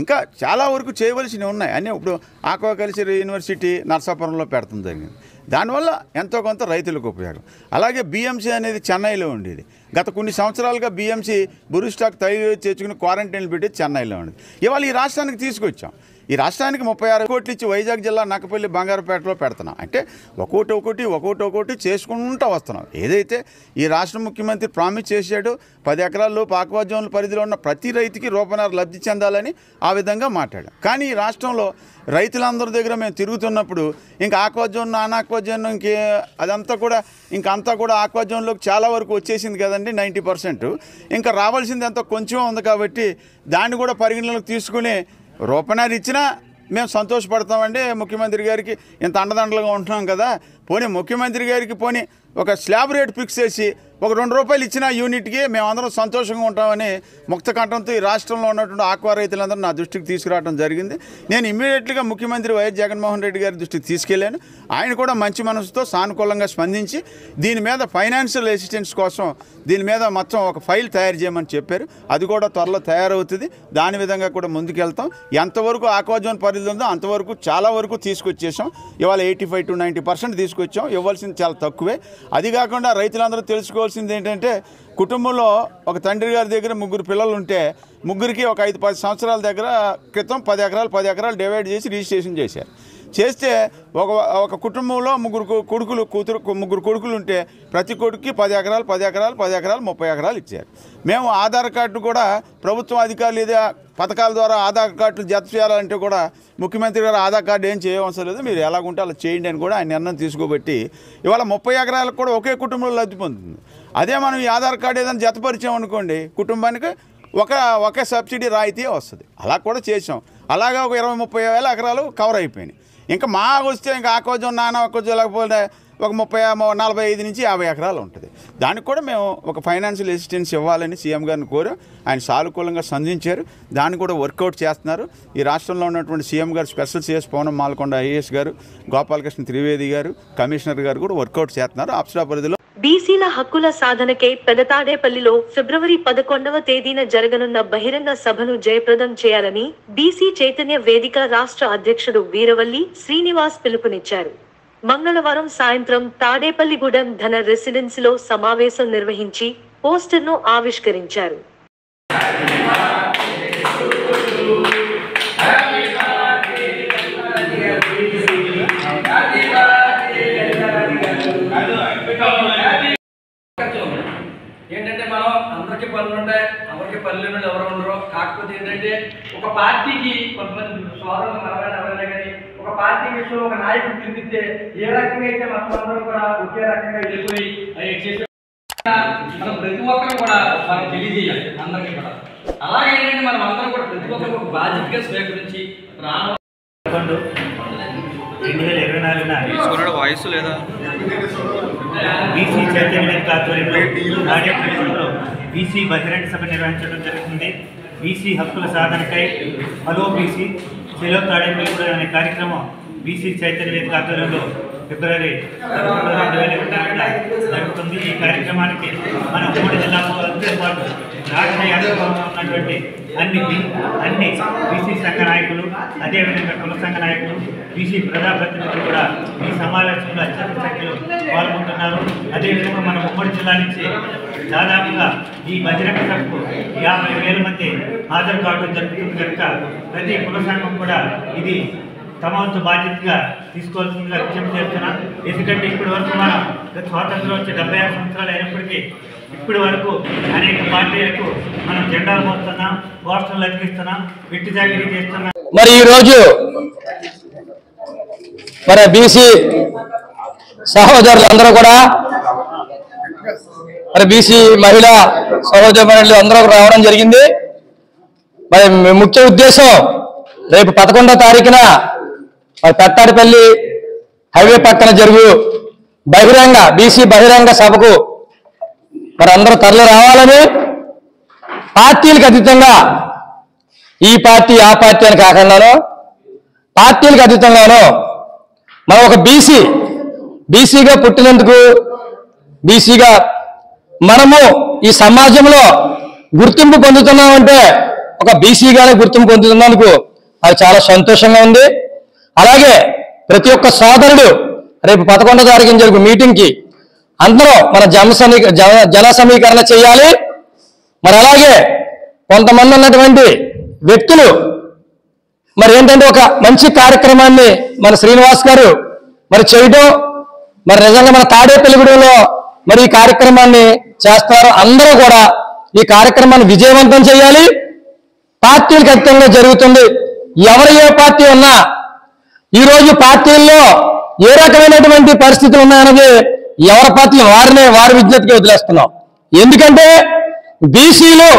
ఇంకా చాలా వరకు చేయవలసినవి ఉన్నాయి అన్నీ. ఇప్పుడు ఆక్వాకల్చర్ యూనివర్సిటీ నర్సాపురంలో పెడతాం జరిగింది. దానివల్ల ఎంతో కొంత రైతులకు ఉపయోగం. అలాగే BMC అనేది చెన్నైలో ఉండేది. గత కొన్ని సంవత్సరాలుగా BMC బురు స్టాక్ తయారు తెచ్చుకుని క్వారంటైన్లు పెట్టి చెన్నైలో ఉండేది. ఇవాళ ఈ రాష్ట్రానికి తీసుకొచ్చాం. ఈ రాష్ట్రానికి 36 కోట్లు ఇచ్చి వైజాగ్ జిల్లా నక్కపల్లి బంగారపేటలో పెడుతున్నాం. అంటే ఒక్కొక్కటి చేసుకుంటూ వస్తున్నాం. ఏదైతే ఈ రాష్ట్ర ముఖ్యమంత్రి ప్రామిస్ చేశాడో 10 ఎకరాల్లోపు ఆక్వాజోన్ పరిధిలో ఉన్న ప్రతి రైతుకి రూపాయన్నర లబ్ధి చెందాలని ఆ విధంగా మాట్లాడాం. కానీ ఈ రాష్ట్రంలో రైతులందరి దగ్గర మేము తిరుగుతున్నప్పుడు ఇంకా ఆక్వాజోన్ నాన్ ఆక్వాజోన్ అదంతా కూడా ఆక్వాజోన్లోకి చాలా వరకు వచ్చేసింది కదండి, 90%. ఇంకా రావాల్సింది ఎంతో కొంచెం ఉంది కాబట్టి దాన్ని కూడా పరిగణలోకి తీసుకుని రూపాయన్నర ఇచ్చినా మేము సంతోషపడతామండి. ముఖ్యమంత్రి గారికి ఇంత అండదండలుగా ఉంటున్నాం కదా, పోనీ ముఖ్యమంత్రి గారికి పోనీ ఒక స్లాబ్ రేట్ ఫిక్స్ చేసి ఒక 2 రూపాయలు ఇచ్చిన యూనిట్కి మేమందరం సంతోషంగా ఉంటామని ముక్త కంఠంతో ఈ రాష్ట్రంలో ఉన్నటువంటి ఆక్వా రైతులందరూ నా దృష్టికి తీసుకురావడం జరిగింది. నేను ఇమ్మీడియట్గా ముఖ్యమంత్రి వైఎస్ జగన్మోహన్ రెడ్డి గారి దృష్టికి తీసుకెళ్లాను. ఆయన కూడా మంచి మనసుతో సానుకూలంగా స్పందించి దీని మీద ఫైనాన్షియల్ అసిస్టెన్స్ కోసం దీని మీద మొత్తం ఒక ఫైల్ తయారు చేయమని చెప్పారు. అది కూడా త్వరలో తయారవుతుంది. దాని విధంగా కూడా ముందుకెళ్తాం. ఎంతవరకు ఆక్వాజోన్ పరిధి ఉందో అంతవరకు చాలా వరకు తీసుకొచ్చేసాం. ఇవాళ 85 to 90% తీసుకొచ్చాం. ఇవ్వాల్సింది చాలా తక్కువే. అది కాకుండా రైతులందరూ తెలుసుకోవాల్సింది ఏంటంటే కుటుంబంలో ఒక తండ్రి గారి దగ్గర 3 పిల్లలు ఉంటే ముగ్గురికి ఒక 5-10 సంవత్సరాల క్రితం 10 ఎకరాలు డివైడ్ చేసి రిజిస్ట్రేషన్ చేస్తే ఒక కుటుంబంలో 3 కొడుకులు ఉంటే ప్రతి కొడుకుకి 10 ఎకరాలు 30 ఎకరాలు ఇచ్చారు. మేము ఆధార్ కార్డు కూడా ప్రభుత్వం అధికారులు ఏదో పథకాల ద్వారా ఆధార్ కార్డులు జత చేయాలంటే కూడా ముఖ్యమంత్రి గారు ఆధార్ కార్డు ఏం చేయవలసిన లేదు, మీరు ఎలాగుంటే అలా చేయండి అని కూడా ఆయన నిర్ణయం తీసుకోబట్టి ఇవాళ 30 ఎకరాలకు కూడా ఒకే కుటుంబంలో లబ్ధి పొందుతుంది. అదే మనం ఈ ఆధార్ కార్డు ఏదైనా జతపరిచాం అనుకోండి కుటుంబానికి ఒక సబ్సిడీ రాయితీ వస్తుంది. అలా కూడా చేసాం. అలాగా ఒక 20-30 వేల ఎకరాలు కవర్ అయిపోయినాయి. ఇంకా వస్తే ఇంకా ఆక్వాజోన్ నానా ఆక్వాజోన్ లేకపోతే ఒక 45 నుంచి 50 ఎకరాలు ఉంటుంది. దానికి కూడా మేము ఒక ఫైనాన్షియల్ అసిస్టెన్స్ ఇవ్వాలని సీఎం గారిని కోరాం. ఆయన సానుకూలంగా స్పందించారు. దాన్ని కూడా వర్కౌట్ చేస్తున్నారు. ఈ రాష్ట్రంలో ఉన్నటువంటి సీఎం గారు స్పెషల్ సిఎస్ పవనం మాల్కొండ ఐఏఎస్ గారు, గోపాలకృష్ణ త్రివేది గారు, కమిషనర్ గారు కూడా వర్కౌట్ చేస్తున్నారు. అప్సరా పరిధిలో బీసీల హక్కుల సాధనకై పెదతాడేపల్లిలో ఫిబ్రవరి 11వ తేదీన జరగనున్న బహిరంగ సభను జయప్రదం చేయాలని బీసీ చైతన్య వేదిక రాష్ట్ర అధ్యక్షుడు వీరవల్లి శ్రీనివాస్ పిలుపునిచ్చారు. మంగళవారం సాయంత్రం తాడేపల్లిగూడెం ధన రెసిడెన్సీలో సమావేశం నిర్వహించి పోస్టర్ను ఆవిష్కరించారు. ఏంటంటే మనం అందరికీ పనులు ఉంటాయి, ఎవరికి పనులు ఎవరు ఉండరు. కాకపోతే ఏంటంటే ఒక పార్టీకి కొంతమంది సోదరులు ఎవరైనా కానీ ఒక ఒక పార్టీ విషయంలో ఒక నాయకుడు పిలిపిస్తే ఏ రకంగా అయితే మొత్తం అందరూ కూడా ఒకే రకంగా వెళ్ళిపోయి చేసే మనం ప్రతి ఒక్కరు కూడా మనకు తెలియజేయాలి అందరికీ కూడా. అలాగే ఏంటంటే మనం అందరం కూడా ప్రతి ఒక్కరికి ఒక బాధ్యతగా స్వీకరించి 2024 వాయిస్ లేదా బీసీ చైతన్య ఆధ్వర్యంలో నాడేపల్లిలో బీసీ బహిరంగ సభ నిర్వహించడం జరుగుతుంది. బీసీ హక్కుల సాధనకై హలో బీసీ చెలో తాడేపల్లి అనే కార్యక్రమం బీసీ చైతన్య వేదిక ఆధ్వర్యంలో ఫిబ్రవరి 2024 జరుగుతుంది. ఈ కార్యక్రమానికి మన ఉమ్మడి జిల్లాతో పాటు రాష్ట్ర వ్యాప్తంగా ఉన్నటువంటి అన్ని బీసీ సంఘ నాయకులు, అదేవిధంగా కుల సంఘ నాయకులు, బీసీ ప్రజాప్రతినిధులు కూడా ఈ సమావేశంలో అత్యంత సంఖ్యలో పాల్గొంటున్నారు. అదేవిధంగా మన ఉమ్మడి జిల్లా నుంచి దాదాపుగా ఈ బహిరంగ సభకు 50,000 మంది హాజరు కావడం జరుగుతుంది కనుక ప్రతి కుల సంఘం కూడా ఇది తమ వంతు బాధ్యతగా తీసుకోవాల్సిందిగా విజ్ఞప్తి చేస్తున్నాం. ఎందుకంటే ఇప్పటి వరకు మనం స్వాతంత్రం వచ్చి 76 సంవత్సరాలు అయినప్పటికీ ఇప్పటి వరకు అనేక పార్టీలకు మనం జెండాలు మోస్తున్నాం, పోస్టర్లు అతికిస్తున్నాం, వెట్టి చాకరీ చేస్తున్నాం. మరి ఈరోజు మరి బీసీ సహోదరులందరూ కూడా మరి బీసీ మహిళా సహోదరులు అందరూ రావడం జరిగింది. మరి ముఖ్య ఉద్దేశం రేపు 11వ తారీఖున మరి పెత్తాడిపల్లి హైవే పక్కన జరుగు బీసీ బహిరంగ సభకు మరి అందరూ తరలి రావాలని, పార్టీలకు అతీతంగా ఈ పార్టీ ఆ పార్టీ అని కాకుండాను పార్టీలకు అతీతంగాను మనం ఒక బీసీగా పుట్టినందుకు, బీసీగా మనము ఈ సమాజంలో గుర్తింపు పొందుతున్నామంటే ఒక బీసీగానే గుర్తింపు పొందుతున్నందుకు అది చాలా సంతోషంగా ఉంది. అలాగే ప్రతి ఒక్క సోదరుడు రేపు 11వ తారీఖున జరుగు మీటింగ్కి అందరూ మన జన సమీకరణ చేయాలి. మరి అలాగే కొంతమంది ఉన్నటువంటి వ్యక్తులు మరి ఏంటంటే ఒక మంచి కార్యక్రమాన్ని మన శ్రీనివాస్ గారు మరి చేయడం, మరి నిజంగా మన తాడేపల్లిగూడెంలో మరి ఈ కార్యక్రమాన్ని చేస్తారు. అందరూ కూడా ఈ కార్యక్రమాన్ని విజయవంతం చేయాలి. పార్టీలకు అతీతంగా జరుగుతుంది. ఎవరు ఏ పార్టీ ఉన్నా ఈరోజు పార్టీల్లో ఏ రకమైనటువంటి పరిస్థితులు ఉన్నాయన్నది ఎవరి పార్టీ వారి విజ్ఞతకి వదిలేస్తున్నాం. ఎందుకంటే బీసీలు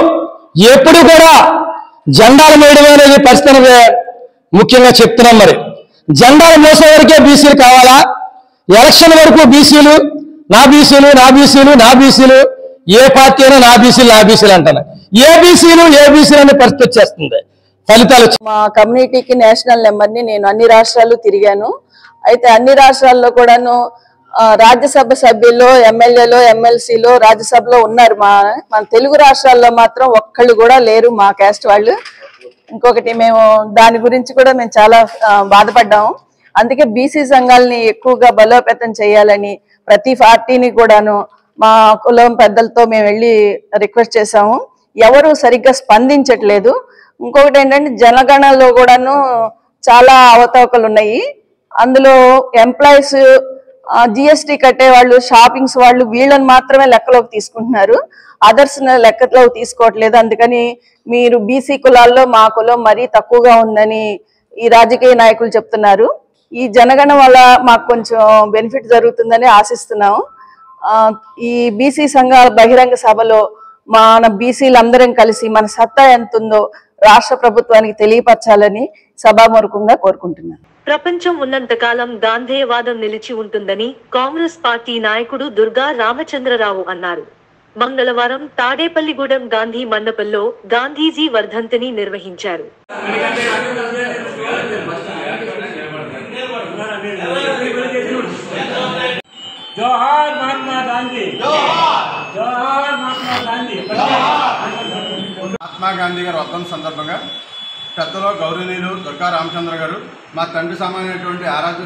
ఎప్పుడు కూడా జెండాలు వేయడం అనేది పరిస్థితి ముఖ్యంగా చెప్తున్నాం. మరి జెండాలు మోసే వరకే బీసీలు కావాలా? ఎలక్షన్ వరకు బీసీలు నా బీసీలు ఏ పార్టీ అయినా నా బీసీలు అంటాను. ఏ బీసీలు అనే పరిస్థితి వచ్చేస్తుంది. ఫలితాలు మా కమ్యూనిటీకి నేషనల్ నెంబర్ని నేను అన్ని రాష్ట్రాలు తిరిగాను. అయితే అన్ని రాష్ట్రాల్లో కూడాను రాజ్యసభ సభ్యులు, ఎమ్మెల్యేలు, ఎమ్మెల్సీలు రాజ్యసభలో ఉన్నారు. మన తెలుగు రాష్ట్రాల్లో మాత్రం ఒక్కళ్ళు కూడా లేరు మా క్యాస్ట్ వాళ్ళు. ఇంకొకటి మేము దాని గురించి కూడా మేము చాలా బాధపడ్డాము. అందుకే బీసీ సంఘాలని ఎక్కువగా బలోపేతం చేయాలని ప్రతి పార్టీని కూడాను మా కులం పెద్దలతో మేము వెళ్ళి రిక్వెస్ట్ చేశాము. ఎవరు సరిగ్గా స్పందించట్లేదు. ఇంకొకటి ఏంటంటే జనగణనలో కూడాను చాలా అవతవకలు ఉన్నాయి. అందులో ఎంప్లాయీస్, జిఎస్టీ కట్టేవాళ్ళు, షాపింగ్స్ వాళ్ళు వీళ్ళని మాత్రమే లెక్కలోకి తీసుకుంటున్నారు. అదర్స్ లెక్కలోకి తీసుకోవట్లేదు. అందుకని మీరు బీసీ కులాల్లో మా కులం మరీ తక్కువగా ఉందని ఈ రాజకీయ నాయకులు చెప్తున్నారు. ఈ జనగణన వల్ల మాకు కొంచెం బెనిఫిట్ జరుగుతుందని ఆశిస్తున్నాము. ఈ బీసీ సంఘాల బహిరంగ సభలో మన బీసీలందరం కలిసి మన సత్తా ఎంత ఉందో రాష్ట్ర ప్రభుత్వానికి తెలియపరచాలని సభాముఖంగా కోరుకుంటున్నాను. ప్రపంచం ఉన్నంతకాలం గాంధేయవాదం నిలిచి ఉంటుందని కాంగ్రెస్ పార్టీ నాయకుడు దుర్గా రామచంద్రరావు అన్నారు. మంగళవారం తాడేపల్లిగూడెం గాంధీ మండపంలో గాంధీజీ వర్ధంతిని నిర్వహించారు. జోహార్ మహాత్మా గాంధీ, జోహార్ మహాత్మా గాంధీ. మహాత్మా గాంధీ గారి వర్ధంతి సందర్భంగా పెద్దలో గౌరవనీయులు దుర్గా రామచంద్ర గారు మా తండ్రి సమానమైనటువంటి ఆరాధ్య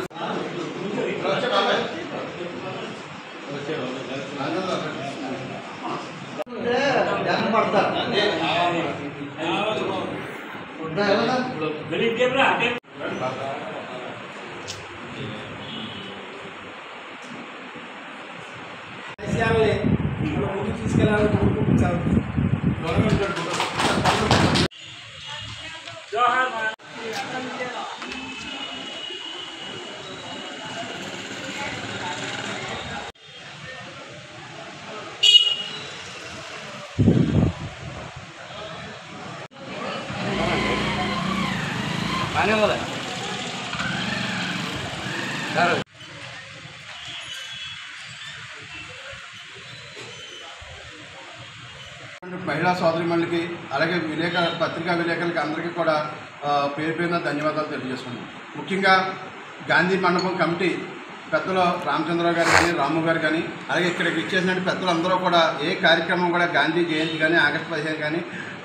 మహిళా సోదరిమణులకి అలాగే పత్రికా విలేకరులకి అందరికీ కూడా పేరు పేరున ధన్యవాదాలు తెలియజేస్తున్నాను. ముఖ్యంగా గాంధీ మండపం కమిటీ పెద్దలు రామచంద్రరావు గారు కానీ రాము గారు కానీ అలాగే ఇక్కడికి ఇచ్చేసిన పెద్దలు అందరూ కూడా ఏ కార్యక్రమం కూడా గాంధీ జయంతి కానీ ఆగస్టు 15 కానీ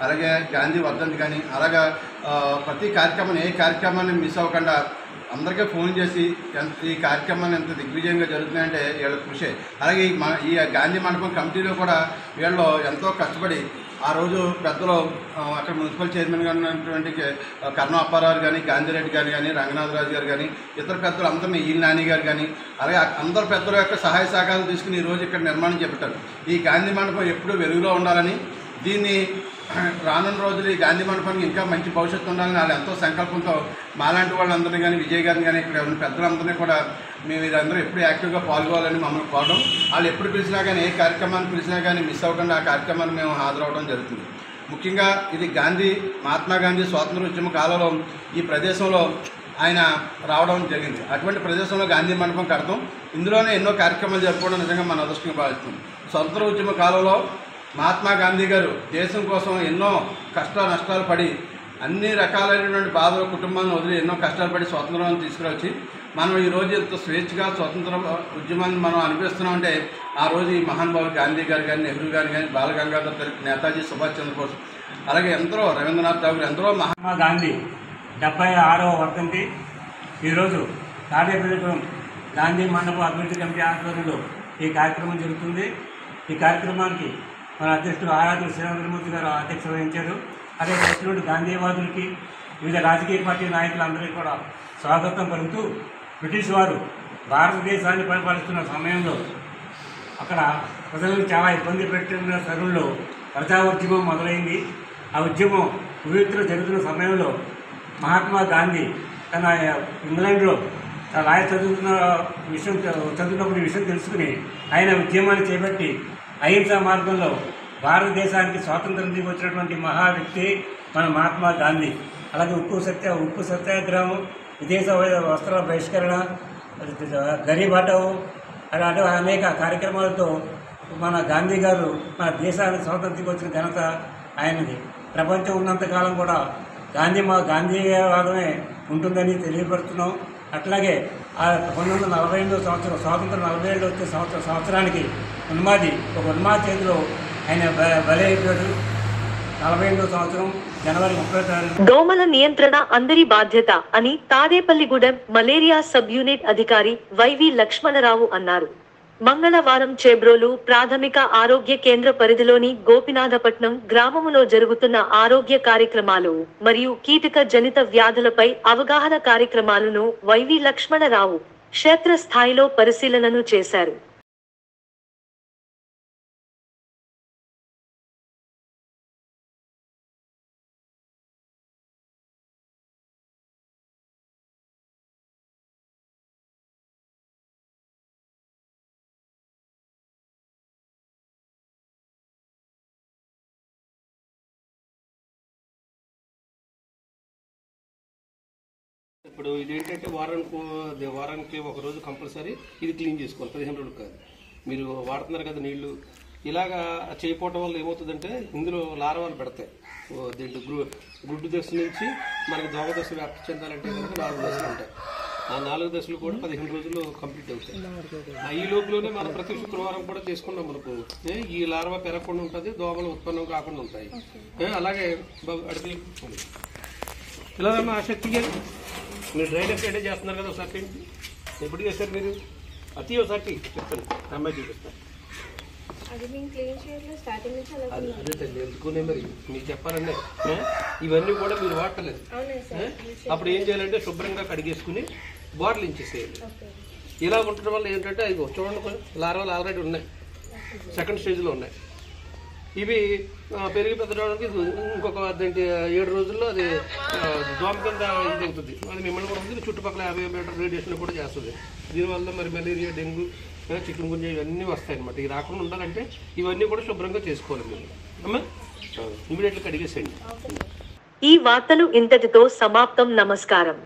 అలాగే గాంధీ వర్ధంతి కానీ అలాగా ప్రతి కార్యక్రమం ఏ కార్యక్రమాన్ని మిస్ అవ్వకుండా అందరికీ ఫోన్ చేసి ఈ కార్యక్రమాన్ని ఎంత దిగ్విజయంగా జరుగుతున్నాయంటే వీళ్ళ కృషి. అలాగే ఈ గాంధీ మండపం కమిటీలో కూడా వీళ్ళు ఎంతో కష్టపడి ఆ రోజు పెద్దలు అక్కడ మున్సిపల్ చైర్మన్గా ఉన్నటువంటి కర్ణం అప్పారావు కానీ గాంధీరెడ్డి గారు కానీ రంగనాథరాజు గారు కానీ ఇతర పెద్దలు అందరినీ ఈల్ నాని గారు కానీ అలాగే అందరు పెద్దల యొక్క సహాయ సహకారాలు తీసుకుని ఈరోజు ఇక్కడ నిర్మాణం చేపట్టారు. ఈ గాంధీ మండపం ఎప్పుడూ వెలుగులో ఉండాలని దీన్ని రానున్న రోజులు ఈ గాంధీ మండపానికి ఇంకా మంచి భవిష్యత్తు ఉండాలని వాళ్ళు ఎంతో సంకల్పంతో మాలాంటి వాళ్ళందరినీ కానీ విజయ్ గారిని కానీ ఇక్కడ ఉన్న పెద్దలందరినీ కూడా మేము వీరందరూ ఎప్పుడు యాక్టివ్గా పాల్గొవాలని మమ్మల్ని కోరడం, వాళ్ళు ఎప్పుడు పిలిచినా కానీ ఏ కార్యక్రమాన్ని పిలిచినా కానీ మిస్ అవ్వకుండా ఆ కార్యక్రమాన్ని మేము హాజరవడం జరుగుతుంది. ముఖ్యంగా ఇది మహాత్మా గాంధీ స్వాతంత్ర ఉద్యమ కాలంలో ఈ ప్రదేశంలో ఆయన రావడం జరిగింది. అటువంటి ప్రదేశంలో గాంధీ మండపం కడతాం, ఇందులోనే ఎన్నో కార్యక్రమాలు జరుపుకోవడం నిజంగా మన అదృష్టంగా భావిస్తుంది. స్వతంత్ర ఉద్యమ కాలంలో మహాత్మా గాంధీ గారు దేశం కోసం ఎన్నో నష్టాలు పడి అన్ని రకాలైనటువంటి బాధలు కుటుంబాలను వదిలి ఎన్నో కష్టాలు పడి స్వాతంత్రాన్ని తీసుకురొచ్చి మనం ఈరోజు ఎంత స్వేచ్ఛగా స్వతంత్ర ఉద్యమాన్ని మనం అనిపిస్తున్నామంటే ఆ రోజు ఈ మహానుభావులు గాంధీ గారు కానీ నెహ్రూ గారు కానీ బాలగంగాధర్ తిలక్, నేతాజీ సుభాష్ చంద్రబోస్ అలాగే ఎందరో రవీంద్రనాథ్ ఠాగూర్ ఎందరో మహాత్మా గాంధీ 76వ వర్ధంతి ఈరోజు తాడేపల్లిగూడెం గాంధీ మండపం అభివృద్ధి కమిటీ ఆధ్వర్యంలో ఈ కార్యక్రమం జరుగుతుంది. ఈ కార్యక్రమానికి మన అధ్యక్షుడు ఆరాధన శ్రీరామూర్తి గారు అధ్యక్షత వహించారు. అదే వచ్చినటువంటి గాంధీవాదులకి వివిధ రాజకీయ పార్టీ నాయకులందరికీ కూడా స్వాగతం పలుకుతూ బ్రిటిష్ వారు భారతదేశాన్ని పరిపాలిస్తున్న సమయంలో అక్కడ ప్రజలను చాలా ఇబ్బంది పెట్టిన తరుణంలో ప్రజా ఉద్యమం మొదలైంది. ఆ ఉద్యమం కువైత్లో జరుగుతున్న సమయంలో మహాత్మా గాంధీ తన ఇంగ్లాండ్లో లాయర్ చదువుతున్నప్పుడు విషయం తెలుసుకుని ఆయన ఉద్యమాన్ని చేపట్టి అహింసా మార్గంలో భారతదేశానికి స్వాతంత్రం తీసుకొచ్చినటువంటి మహా వ్యక్తి మన మహాత్మా గాంధీ. అలాగే ఉప్పు సత్యాగ్రహం, విదేశ వస్త్రాల బహిష్కరణ, గరీబ్ హఠావో అలాంటి అనేక కార్యక్రమాలతో మన గాంధీ గారు మన దేశానికి స్వాతంత్రం తీసుకొచ్చిన ఘనత ఆయనది. ప్రపంచం ఉన్నంతకాలం కూడా గాంధీవాదమే ఉంటుందని తెలియపరుస్తున్నాం. అట్లాగే 1948 సంవత్సరం స్వాతంత్రం 47 వచ్చే సంవత్సరానికి ఒక ఉన్మాది చేతిలో ఆయన బలి అయిపోయాడు. 48 సంవత్సరం జనవరి 30 దోమల నియంత్రణ అందరి బాధ్యత అని తాడేపల్లిగూడెం మలేరియా సబ్ యూనిట్ అధికారి వైవి లక్ష్మణరావు అన్నారు. మంగళవారం చేబ్రోలు ప్రాథమిక ఆరోగ్య కేంద్ర పరిధిలోని గోపినాథపట్నం గ్రామములో జరుగుతున్న ఆరోగ్య కార్యక్రమాలు మరియు కీటక జనిత వ్యాధులపై అవగాహన కార్యక్రమాలను వైవి లక్ష్మణరావు క్షేత్రస్థాయిలో పరిశీలనను చేశారు. ఇప్పుడు ఇదేంటంటే వారానికి ఒక రోజు కంపల్సరీ ఇది క్లీన్ చేసుకోవాలి. 15 రోజులు కాదు, మీరు వాడుతున్నారు కదా నీళ్లు, ఇలాగా చేయకపోవటం వల్ల ఏమవుతుందంటే ఇందులో లార్వాలు పెడతాయి. దీంట్లో గుడ్డు దశ నుంచి మనకి దోమ దశ వ్యాప్తి చెందాలంటే కనుక 4 దశలు ఉంటాయి. ఆ 4 దశలు కూడా 15 రోజుల్లో కంప్లీట్ అవుతాయి. ఈ లోపులోనే మనం ప్రతి శుక్రవారం కూడా చేసుకున్నాం మనకు ఈ లార్వా పెరగకుండా ఉంటుంది, దోమలు ఉత్పన్నం కాకుండా ఉంటాయి. అలాగే అడిగి ఇలాగమ్మా ఆసక్తి మీరు డ్రైనెస్ అంటే చేస్తున్నారు కదా, ఒకసారి ఎప్పుడు చేస్తారు మీరు? ఒకసారి చెప్తాను, అమ్మాయి చూపిస్తాను. అదే తల్లి ఎందుకునే మరి మీకు చెప్పాలంటే ఇవన్నీ కూడా మీరు వాడలేదు. అప్పుడు ఏం చేయాలంటే శుభ్రంగా కడిగేసుకుని బాటిల్ ఇచ్చేసేయాలి. ఇలా ఉండటం వల్ల ఏంటంటే అది చూడండి లార్వాలు ఆల్రెడీ ఉన్నాయి, సెకండ్ స్టేజ్లో ఉన్నాయి. ఇవి పెరిగి పెద్దడానికి ఇంకొక 7 రోజుల్లో అది దోమ కింద ఇది అవుతుంది. అది మిమ్మల్ని కూడా ఉంది, చుట్టుపక్కల 50 మీటర్ రేడియేషన్ కూడా చేస్తుంది. దీనివల్ల మరి మలేరియా, డెంగ్యూ, చికెన్ గుంజ ఇవన్నీ వస్తాయి అనమాట. ఇవి రాకుండా ఉండాలంటే ఇవన్నీ కూడా శుభ్రంగా చేసుకోవాలి మీరు. అమ్మా ఇమీడియట్గా కడిగేసేయండి. ఈ వార్తలు ఇంతటితో సమాప్తం. నమస్కారం.